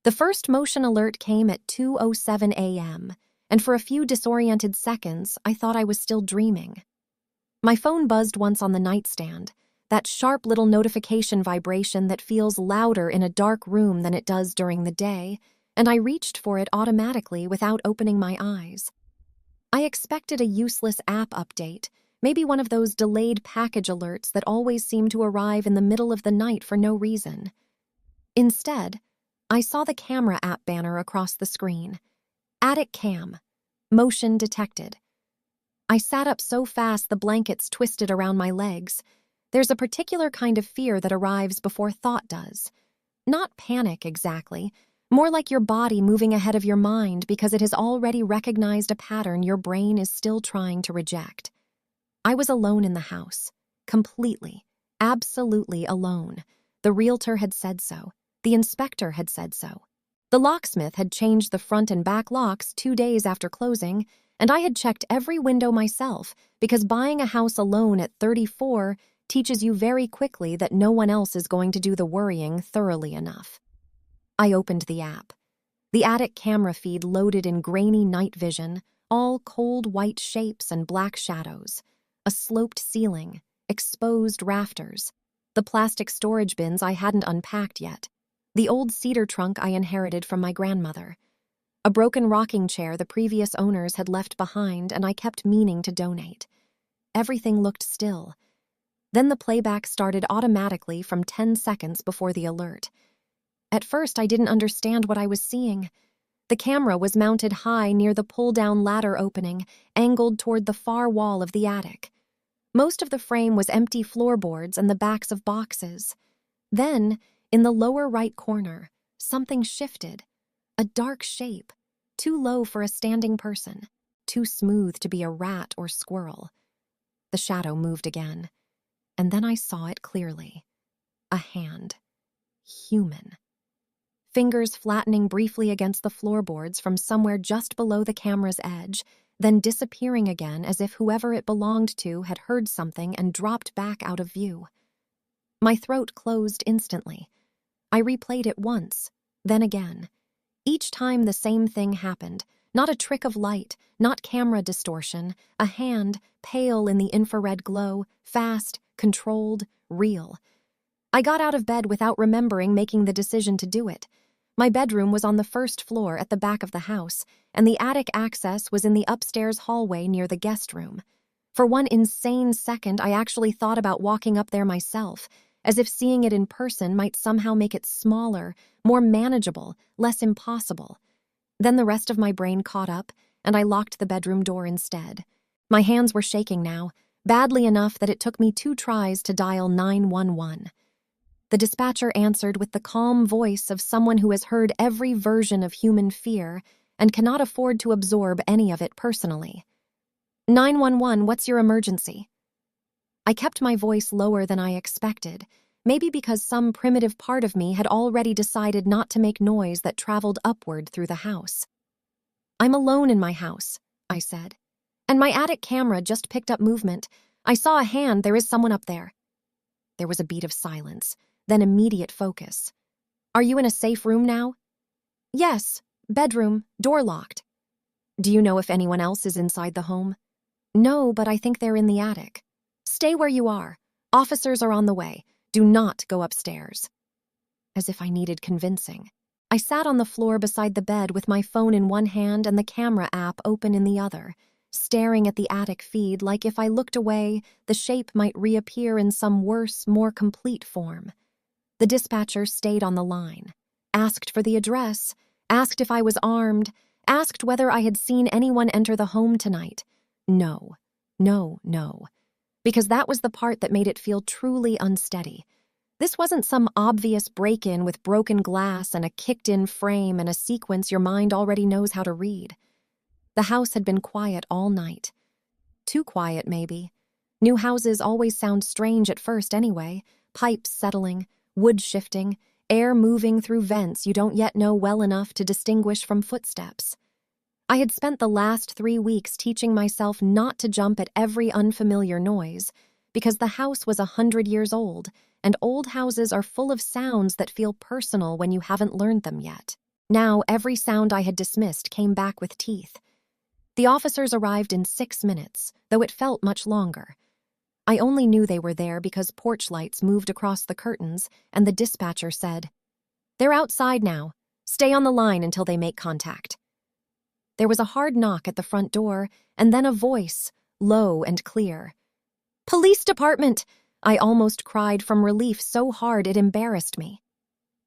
The first motion alert came at 2:07 a.m., and for a few disoriented seconds, I thought I was still dreaming. My phone buzzed once on the nightstand, that sharp little notification vibration that feels louder in a dark room than it does during the day, and I reached for it automatically without opening my eyes. I expected a useless app update, maybe one of those delayed package alerts that always seem to arrive in the middle of the night for no reason. Instead, I saw the camera app banner across the screen. Attic Cam. Motion detected. I sat up so fast the blankets twisted around my legs. There's a particular kind of fear that arrives before thought does. Not panic exactly, more like your body moving ahead of your mind because it has already recognized a pattern your brain is still trying to reject. I was alone in the house. Completely, absolutely alone. The realtor had said so. The inspector had said so. The locksmith had changed the front and back locks 2 days after closing, and I had checked every window myself because buying a house alone at 34 teaches you very quickly that no one else is going to do the worrying thoroughly enough. I opened the app. The attic camera feed loaded in grainy night vision, all cold white shapes and black shadows. A sloped ceiling, exposed rafters, the plastic storage bins I hadn't unpacked yet, the old cedar trunk I inherited from my grandmother, a broken rocking chair the previous owners had left behind and I kept meaning to donate. Everything looked still. Then the playback started automatically from 10 seconds before the alert. At first, I didn't understand what I was seeing. The camera was mounted high near the pull-down ladder opening, angled toward the far wall of the attic. Most of the frame was empty floorboards and the backs of boxes. Then, in the lower right corner, something shifted. A dark shape, too low for a standing person, too smooth to be a rat or squirrel. The shadow moved again, and then I saw it clearly. A hand. Human. Fingers flattening briefly against the floorboards from somewhere just below the camera's edge, then disappearing again as if whoever it belonged to had heard something and dropped back out of view. My throat closed instantly. I replayed it once, then again. Each time the same thing happened, not a trick of light, not camera distortion, a hand, pale in the infrared glow, fast, controlled, real. I got out of bed without remembering making the decision to do it. My bedroom was on the first floor at the back of the house, and the attic access was in the upstairs hallway near the guest room. For one insane second, I actually thought about walking up there myself, as if seeing it in person might somehow make it smaller, more manageable, less impossible. Then the rest of my brain caught up, and I locked the bedroom door instead. My hands were shaking now, badly enough that it took me 2 tries to dial 911. The dispatcher answered with the calm voice of someone who has heard every version of human fear and cannot afford to absorb any of it personally. 911, what's your emergency? I kept my voice lower than I expected, maybe because some primitive part of me had already decided not to make noise that traveled upward through the house. I'm alone in my house, I said. And my attic camera just picked up movement. I saw a hand, there is someone up there. There was a beat of silence, then immediate focus. Are you in a safe room now? Yes, bedroom, door locked. Do you know if anyone else is inside the home? No, but I think they're in the attic. Stay where you are. Officers are on the way. Do not go upstairs. As if I needed convincing. I sat on the floor beside the bed with my phone in one hand and the camera app open in the other, staring at the attic feed like if I looked away, the shape might reappear in some worse, more complete form. The dispatcher stayed on the line, asked for the address, asked if I was armed, asked whether I had seen anyone enter the home tonight. No, no, no. Because that was the part that made it feel truly unsteady. This wasn't some obvious break-in with broken glass and a kicked-in frame and a sequence your mind already knows how to read. The house had been quiet all night. Too quiet, maybe. New houses always sound strange at first anyway. Pipes settling, wood shifting, air moving through vents you don't yet know well enough to distinguish from footsteps. I had spent the last 3 weeks teaching myself not to jump at every unfamiliar noise, because the house was 100 years old, and old houses are full of sounds that feel personal when you haven't learned them yet. Now every sound I had dismissed came back with teeth. The officers arrived in 6 minutes, though it felt much longer. I only knew they were there because porch lights moved across the curtains and the dispatcher said, "They're outside now. Stay on the line until they make contact." There was a hard knock at the front door and then a voice, low and clear. "Police department!" I almost cried from relief so hard it embarrassed me.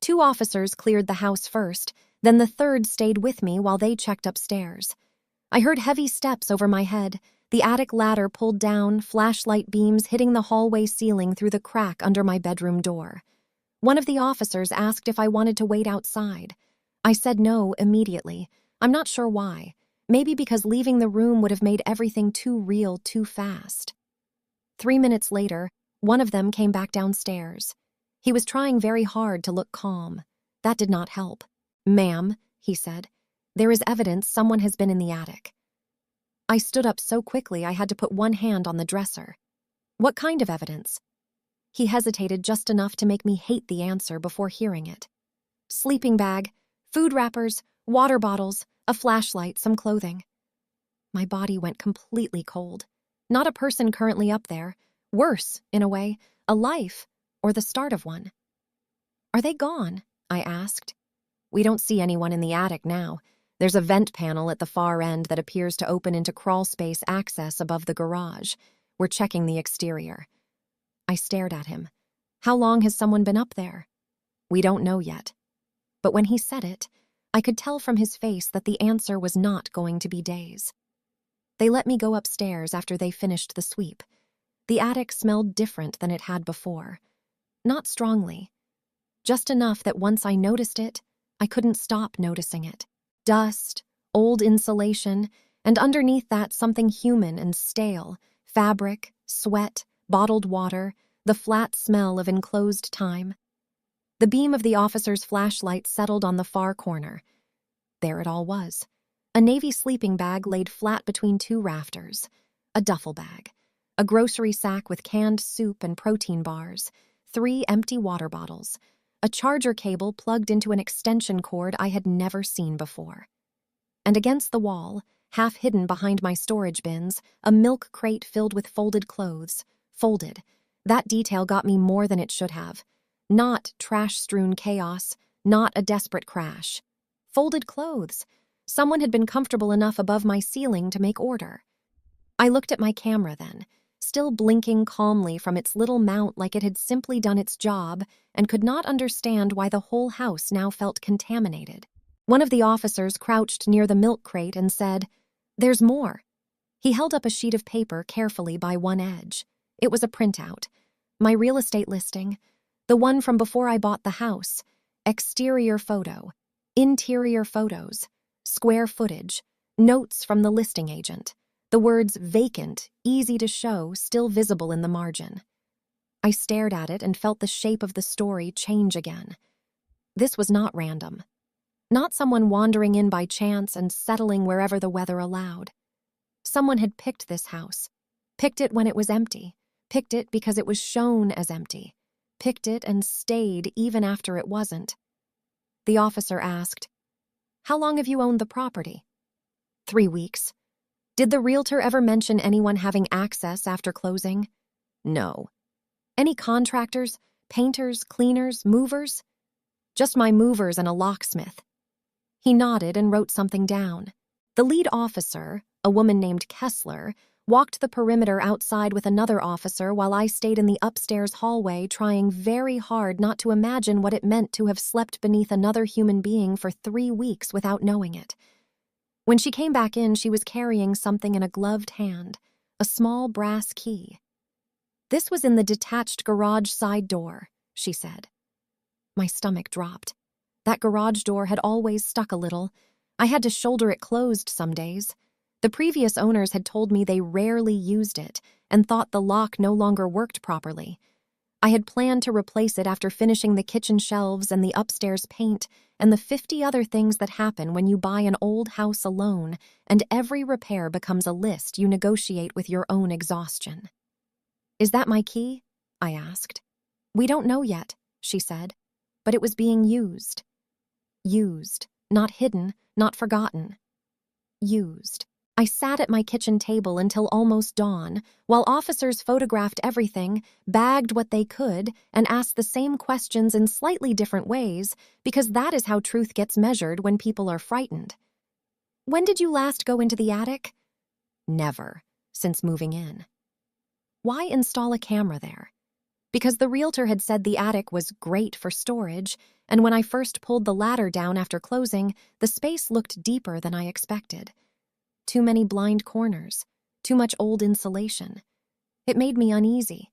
2 officers cleared the house first, then the third stayed with me while they checked upstairs. I heard heavy steps over my head, the attic ladder pulled down, flashlight beams hitting the hallway ceiling through the crack under my bedroom door. One of the officers asked if I wanted to wait outside. I said no immediately. I'm not sure why. Maybe because leaving the room would have made everything too real too fast. 3 minutes later, one of them came back downstairs. He was trying very hard to look calm. That did not help. "Ma'am," he said, "there is evidence someone has been in the attic." I stood up so quickly I had to put one hand on the dresser. "What kind of evidence?" He hesitated just enough to make me hate the answer before hearing it. "Sleeping bag, food wrappers, water bottles, a flashlight, some clothing." My body went completely cold. Not a person currently up there. Worse, in a way, a life, or the start of one. "Are they gone?" I asked. "We don't see anyone in the attic now. There's a vent panel at the far end that appears to open into crawl space access above the garage. We're checking the exterior." I stared at him. "How long has someone been up there?" "We don't know yet." But when he said it, I could tell from his face that the answer was not going to be days. They let me go upstairs after they finished the sweep. The attic smelled different than it had before. Not strongly. Just enough that once I noticed it, I couldn't stop noticing it. Dust, old insulation, and underneath that something human and stale, fabric, sweat, bottled water, the flat smell of enclosed time. The beam of the officer's flashlight settled on the far corner. There it all was. A navy sleeping bag laid flat between 2 rafters. A duffel bag. A grocery sack with canned soup and protein bars. 3 empty water bottles. A charger cable plugged into an extension cord I had never seen before. And against the wall, half hidden behind my storage bins, a milk crate filled with folded clothes. Folded. That detail got me more than it should have. Not trash-strewn chaos, not a desperate crash. Folded clothes. Someone had been comfortable enough above my ceiling to make order. I looked at my camera then, still blinking calmly from its little mount like it had simply done its job, and could not understand why the whole house now felt contaminated. One of the officers crouched near the milk crate and said, "There's more." He held up a sheet of paper carefully by one edge. It was a printout. My real estate listing. The one from before I bought the house. Exterior photo. Interior photos. Square footage. Notes from the listing agent. The words "vacant," "easy to show," still visible in the margin. I stared at it and felt the shape of the story change again. This was not random. Not someone wandering in by chance and settling wherever the weather allowed. Someone had picked this house. Picked it when it was empty. Picked it because it was shown as empty. Picked it and stayed even after it wasn't. The officer asked, "How long have you owned the property?" 3 weeks. "Did the realtor ever mention anyone having access after closing?" "No." "Any contractors, painters, cleaners, movers?" "Just my movers and a locksmith." He nodded and wrote something down. The lead officer, a woman named Kessler, walked the perimeter outside with another officer while I stayed in the upstairs hallway trying very hard not to imagine what it meant to have slept beneath another human being for 3 weeks without knowing it. When she came back in, she was carrying something in a gloved hand, a small brass key. "This was in the detached garage side door," she said. My stomach dropped. That garage door had always stuck a little. I had to shoulder it closed some days. The previous owners had told me they rarely used it and thought the lock no longer worked properly. I had planned to replace it after finishing the kitchen shelves and the upstairs paint and the 50 other things that happen when you buy an old house alone, and every repair becomes a list you negotiate with your own exhaustion. "Is that my key?" I asked. "We don't know yet," she said, "but it was being used." Used. not hidden, not forgotten. Used. I sat at my kitchen table until almost dawn, while officers photographed everything, bagged what they could, and asked the same questions in slightly different ways, because that is how truth gets measured when people are frightened. When did you last go into the attic? Never, since moving in. Why install a camera there? Because the realtor had said the attic was great for storage, and when I first pulled the ladder down after closing, the space looked deeper than I expected. Too many blind corners, too much old insulation. It made me uneasy.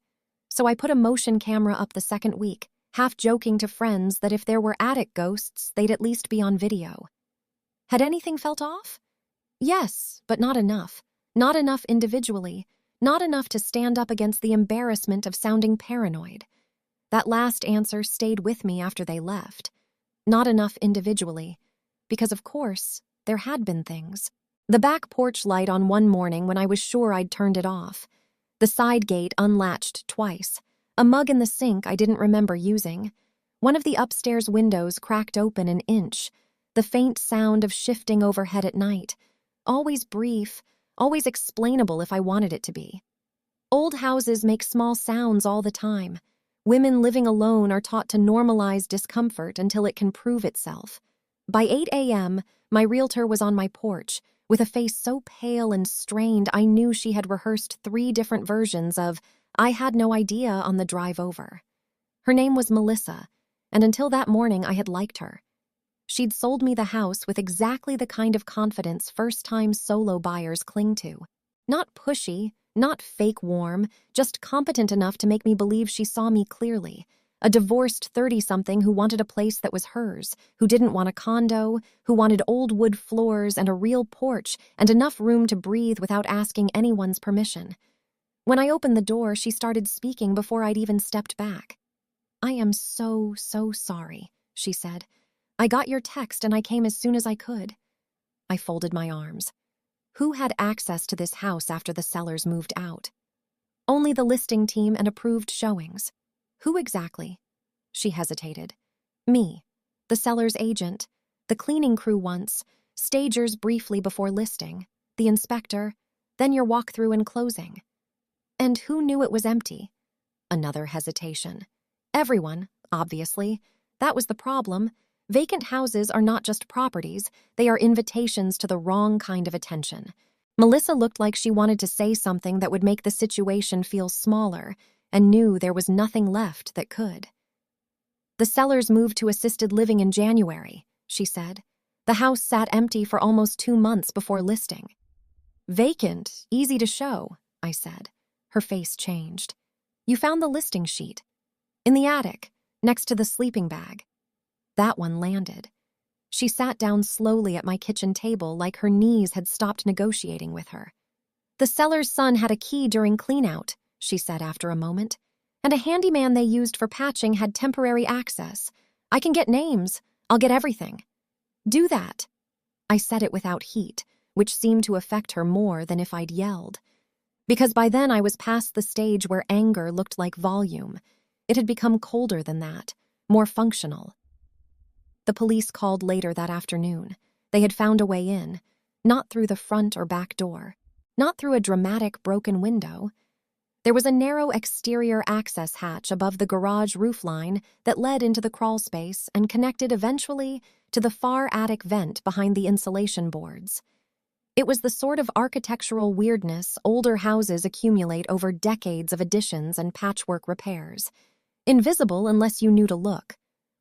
So I put a motion camera up the second week, half joking to friends that if there were attic ghosts, they'd at least be on video. Had anything felt off? Yes, but not enough. Not enough individually. Not enough to stand up against the embarrassment of sounding paranoid. That last answer stayed with me after they left. Not enough individually. Because of course, there had been things. The back porch light on one morning when I was sure I'd turned it off. The side gate unlatched twice. A mug in the sink I didn't remember using. One of the upstairs windows cracked open an inch. The faint sound of shifting overhead at night. Always brief, always explainable if I wanted it to be. Old houses make small sounds all the time. Women living alone are taught to normalize discomfort until it can prove itself. By 8 a.m., my realtor was on my porch, with a face so pale and strained I knew she had rehearsed 3 different versions of "I had no idea" on the drive over. Her name was Melissa, and until that morning I had liked her. She'd sold me the house with exactly the kind of confidence first-time solo buyers cling to. Not pushy, not fake warm, just competent enough to make me believe she saw me clearly. A divorced 30-something who wanted a place that was hers, who didn't want a condo, who wanted old wood floors and a real porch and enough room to breathe without asking anyone's permission. When I opened the door, she started speaking before I'd even stepped back. "I am so sorry," she said. "I got your text and I came as soon as I could." I folded my arms. Who had access to this house after the sellers moved out? Only the listing team and approved showings. Who exactly? She hesitated. Me, the seller's agent, the cleaning crew once, stagers briefly before listing, the inspector, then your walkthrough and closing. And who knew it was empty? Another hesitation. Everyone, obviously. That was the problem. Vacant houses are not just properties, they are invitations to the wrong kind of attention. Melissa looked like she wanted to say something that would make the situation feel smaller, and knew there was nothing left that could. "The sellers moved to assisted living in January," she said. "The house sat empty for almost 2 months before listing." "Vacant, easy to show," I said. Her face changed. "You found the listing sheet." "In the attic, next to the sleeping bag." That one landed. She sat down slowly at my kitchen table like her knees had stopped negotiating with her. "The seller's son had a key during cleanout," she said after a moment, "and a handyman they used for patching had temporary access. I can get names. I'll get everything." "Do that." I said it without heat, which seemed to affect her more than if I'd yelled. Because by then I was past the stage where anger looked like volume. It had become colder than that, more functional. The police called later that afternoon. They had found a way in, not through the front or back door, not through a dramatic broken window. There was a narrow exterior access hatch above the garage roofline that led into the crawl space and connected eventually to the far attic vent behind the insulation boards. It was the sort of architectural weirdness older houses accumulate over decades of additions and patchwork repairs. Invisible unless you knew to look.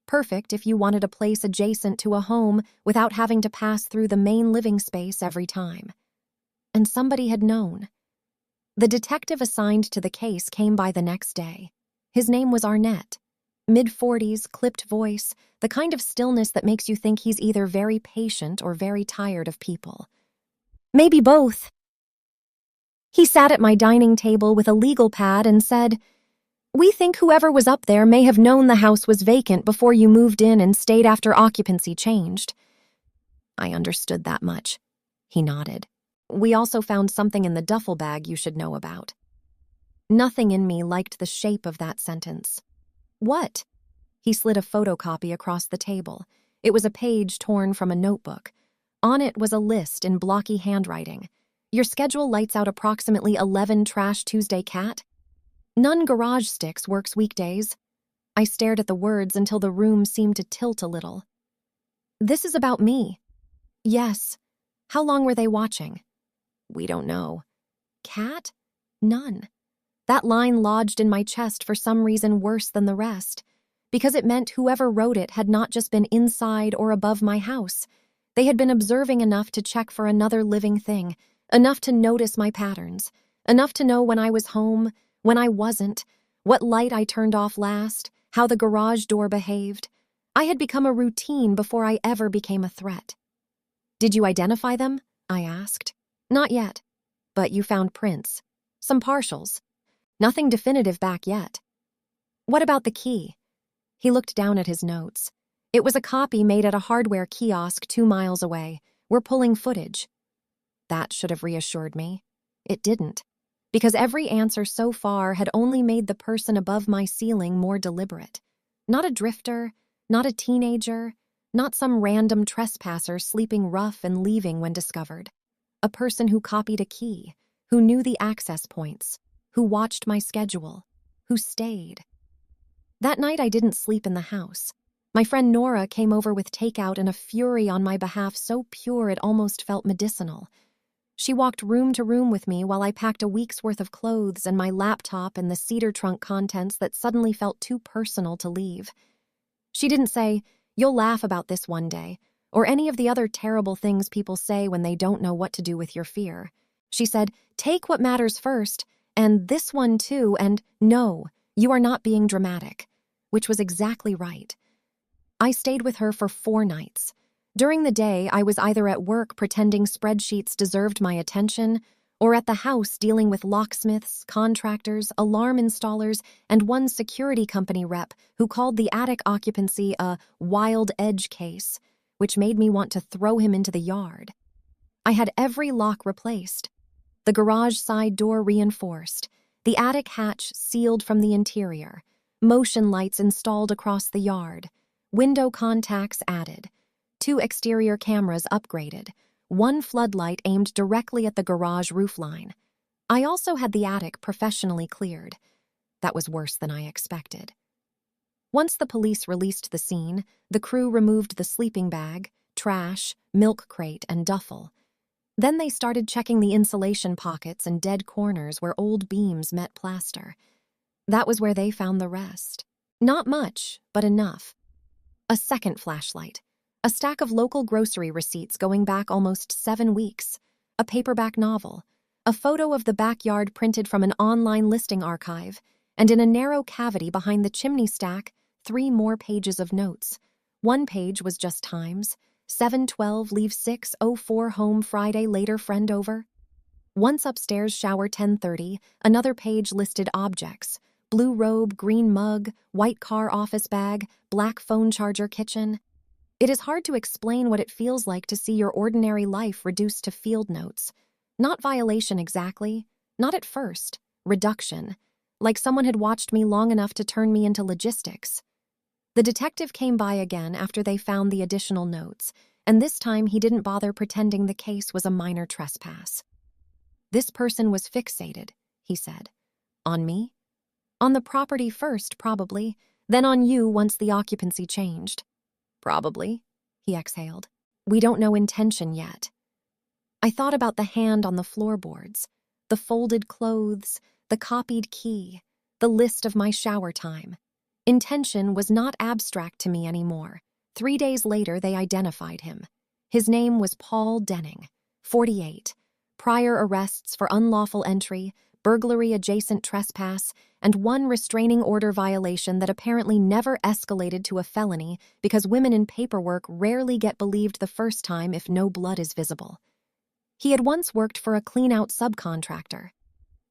Perfect if you wanted a place adjacent to a home without having to pass through the main living space every time. And somebody had known. The detective assigned to the case came by the next day. His name was Arnett. Mid-40s, clipped voice, the kind of stillness that makes you think he's either very patient or very tired of people. Maybe both. He sat at my dining table with a legal pad and said, "We think whoever was up there may have known the house was vacant before you moved in and stayed after occupancy changed." I understood that much. He nodded. "We also found something in the duffel bag you should know about." Nothing in me liked the shape of that sentence. "What?" He slid a photocopy across the table. It was a page torn from a notebook. On it was a list in blocky handwriting. Your schedule lights out approximately 11 Trash Tuesday cat. None garage sticks works weekdays. I stared at the words until the room seemed to tilt a little. This is about me. Yes. How long were they watching? We don't know. Cat? None. That line lodged in my chest for some reason worse than the rest, because it meant whoever wrote it had not just been inside or above my house. They had been observing enough to check for another living thing, enough to notice my patterns, enough to know when I was home, when I wasn't, what light I turned off last, how the garage door behaved. I had become a routine before I ever became a threat. Did you identify them? I asked. Not yet. But you found prints. Some partials. Nothing definitive back yet. What about the key? He looked down at his notes. It was a copy made at a hardware kiosk 2 miles away. We're pulling footage. That should have reassured me. It didn't, because every answer so far had only made the person above my ceiling more deliberate. Not a drifter, not a teenager, not some random trespasser sleeping rough and leaving when discovered. A person who copied a key, who knew the access points, who watched my schedule, who stayed. That night I didn't sleep in the house. My friend Nora came over with takeout in a fury on my behalf so pure it almost felt medicinal. She walked room to room with me while I packed a week's worth of clothes and my laptop and the cedar trunk contents that suddenly felt too personal to leave. She didn't say, "You'll laugh about this one day," or any of the other terrible things people say when they don't know what to do with your fear. She said, "Take what matters first, and this one too, and no, you are not being dramatic," which was exactly right. I stayed with her for 4 nights. During the day, I was either at work pretending spreadsheets deserved my attention, or at the house dealing with locksmiths, contractors, alarm installers, and one security company rep who called the attic occupancy a wild edge case, which made me want to throw him into the yard. I had every lock replaced, the garage side door reinforced, the attic hatch sealed from the interior, motion lights installed across the yard, window contacts added, 2 exterior cameras upgraded, 1 floodlight aimed directly at the garage roofline. I also had the attic professionally cleared. That was worse than I expected. Once the police released the scene, the crew removed the sleeping bag, trash, milk crate, and duffel. Then they started checking the insulation pockets and dead corners where old beams met plaster. That was where they found the rest. Not much, but enough. A second flashlight. A stack of local grocery receipts going back almost 7 weeks. A paperback novel. A photo of the backyard printed from an online listing archive. And in a narrow cavity behind the chimney stack, 3 more pages of notes. One page was just times. 7:12, leave 6:04 home Friday, later friend over. Once upstairs, shower 10:30, another page listed objects. Blue robe, green mug, white car office bag, black phone charger kitchen. It is hard to explain what it feels like to see your ordinary life reduced to field notes. Not violation exactly, not at first, reduction, like someone had watched me long enough to turn me into logistics. The detective came by again after they found the additional notes, and this time he didn't bother pretending the case was a minor trespass. "This person was fixated," he said. "On me? On the property first, probably, then on you once the occupancy changed." "Probably," he exhaled. "We don't know intention yet." I thought about the hand on the floorboards, the folded clothes, the copied key, the list of my shower time. Intention was not abstract to me anymore. 3 days later, they identified him. His name was Paul Denning, 48, prior arrests for unlawful entry, burglary adjacent trespass, and 1 restraining order violation that apparently never escalated to a felony because women in paperwork rarely get believed the first time if no blood is visible. He had once worked for a clean-out subcontractor.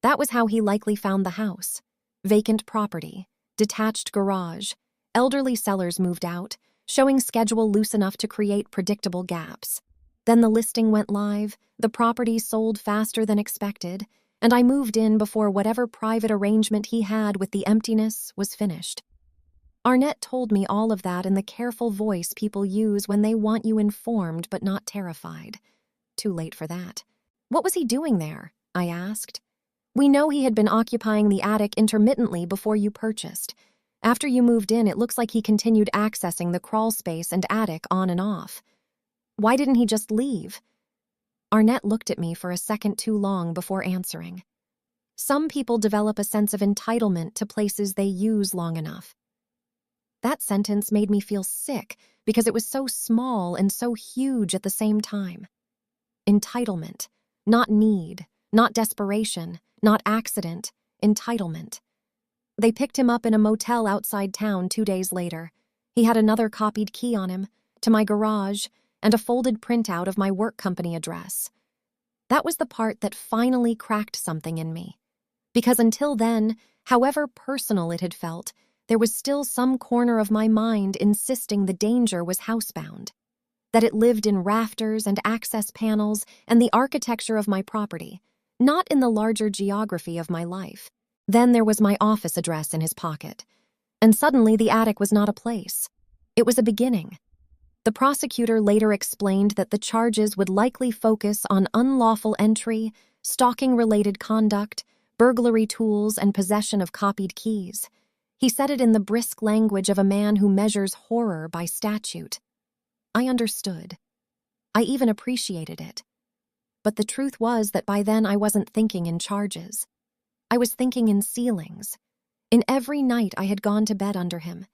That was how he likely found the house. Vacant property, detached garage, elderly sellers moved out, showing schedule loose enough to create predictable gaps. Then the listing went live, the property sold faster than expected, and I moved in before whatever private arrangement he had with the emptiness was finished. Arnett told me all of that in the careful voice people use when they want you informed but not terrified. Too late for that. What was he doing there? I asked. We know he had been occupying the attic intermittently before you purchased. After you moved in, it looks like he continued accessing the crawl space and attic on and off. Why didn't he just leave? Arnett looked at me for a second too long before answering. Some people develop a sense of entitlement to places they use long enough. That sentence made me feel sick because it was so small and so huge at the same time. Entitlement, not need, not desperation, not accident, entitlement. They picked him up in a motel outside town 2 days later. He had another copied key on him, to my garage, and a folded printout of my work company address. That was the part that finally cracked something in me. Because until then, however personal it had felt, there was still some corner of my mind insisting the danger was housebound, that it lived in rafters and access panels and the architecture of my property, not in the larger geography of my life. Then there was my office address in his pocket, and suddenly the attic was not a place. It was a beginning. The prosecutor later explained that the charges would likely focus on unlawful entry, stalking-related conduct, burglary tools, and possession of copied keys. He said it in the brisk language of a man who measures horror by statute. I understood. I even appreciated it. But the truth was that by then I wasn't thinking in charges. I was thinking in ceilings. In every night I had gone to bed under him.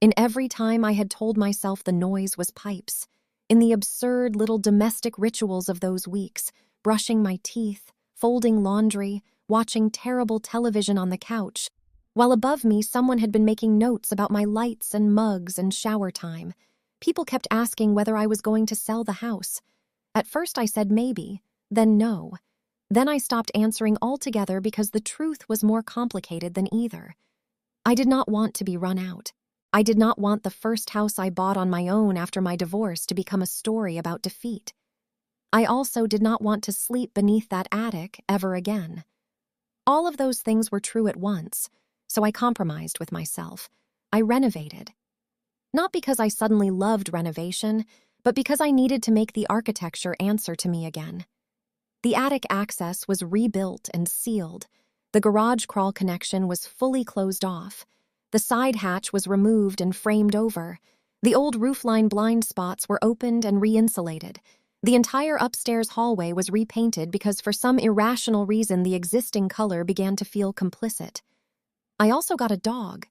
In every time I had told myself the noise was pipes. In the absurd little domestic rituals of those weeks, brushing my teeth, folding laundry, watching terrible television on the couch, while above me someone had been making notes about my lights and mugs and shower time. People kept asking whether I was going to sell the house. At first I said maybe, then no. Then I stopped answering altogether because the truth was more complicated than either. I did not want to be run out. I did not want the first house I bought on my own after my divorce to become a story about defeat. I also did not want to sleep beneath that attic ever again. All of those things were true at once, so I compromised with myself. I renovated. Not because I suddenly loved renovation, but because I needed to make the architecture answer to me again. The attic access was rebuilt and sealed. The garage crawl connection was fully closed off. The side hatch was removed and framed over. The old roofline blind spots were opened and re-insulated. The entire upstairs hallway was repainted because for some irrational reason the existing color began to feel complicit. I also got a dog.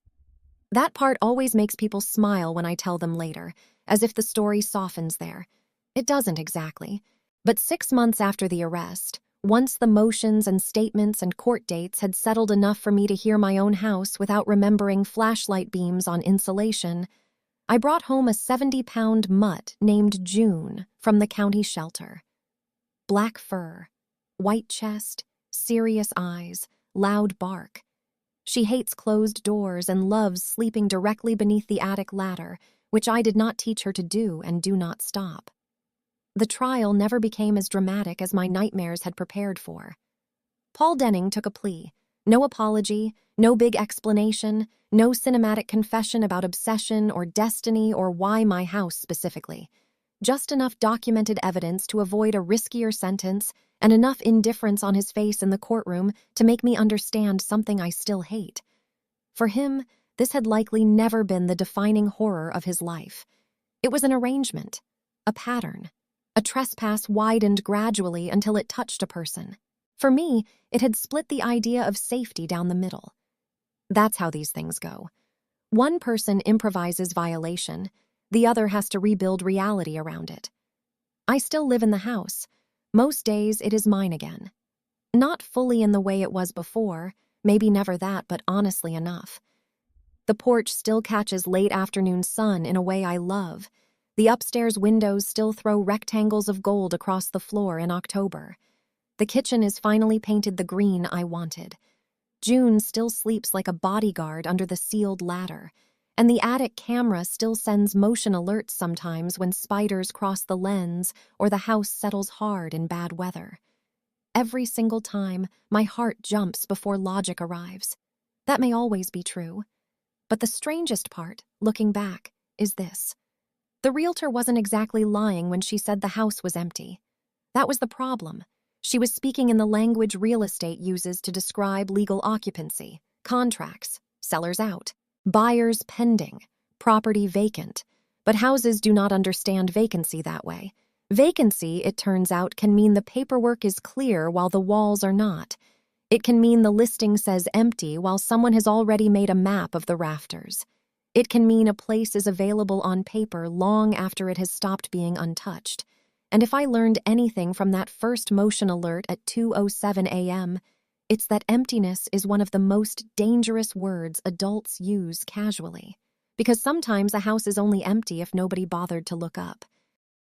That part always makes people smile when I tell them later, as if the story softens there. It doesn't exactly. But 6 months after the arrest, once the motions and statements and court dates had settled enough for me to hear my own house without remembering flashlight beams on insulation, I brought home a 70-pound mutt named June from the county shelter. Black fur, white chest, serious eyes, loud bark. She hates closed doors and loves sleeping directly beneath the attic ladder, which I did not teach her to do and do not stop. The trial never became as dramatic as my nightmares had prepared for. Paul Denning took a plea. No apology, no big explanation, no cinematic confession about obsession or destiny or why my house specifically. Just enough documented evidence to avoid a riskier sentence and enough indifference on his face in the courtroom to make me understand something I still hate. For him, this had likely never been the defining horror of his life. It was an arrangement, a pattern. A trespass widened gradually until it touched a person. For me, it had split the idea of safety down the middle. That's how these things go. One person improvises violation, the other has to rebuild reality around it. I still live in the house. Most days it is mine again. Not fully in the way it was before, maybe never that, but honestly enough. The porch still catches late afternoon sun in a way I love. The upstairs windows still throw rectangles of gold across the floor in October. The kitchen is finally painted the green I wanted. June still sleeps like a bodyguard under the sealed ladder, and the attic camera still sends motion alerts sometimes when spiders cross the lens or the house settles hard in bad weather. Every single time, my heart jumps before logic arrives. That may always be true. But the strangest part, looking back, is this. The realtor wasn't exactly lying when she said the house was empty. That was the problem. She was speaking in the language real estate uses to describe legal occupancy, contracts, sellers out, buyers pending, property vacant. But houses do not understand vacancy that way. Vacancy, it turns out, can mean the paperwork is clear while the walls are not. It can mean the listing says empty while someone has already made a map of the rafters. It can mean a place is available on paper long after it has stopped being untouched. And if I learned anything from that first motion alert at 2:07 a.m., it's that emptiness is one of the most dangerous words adults use casually. Because sometimes a house is only empty if nobody bothered to look up.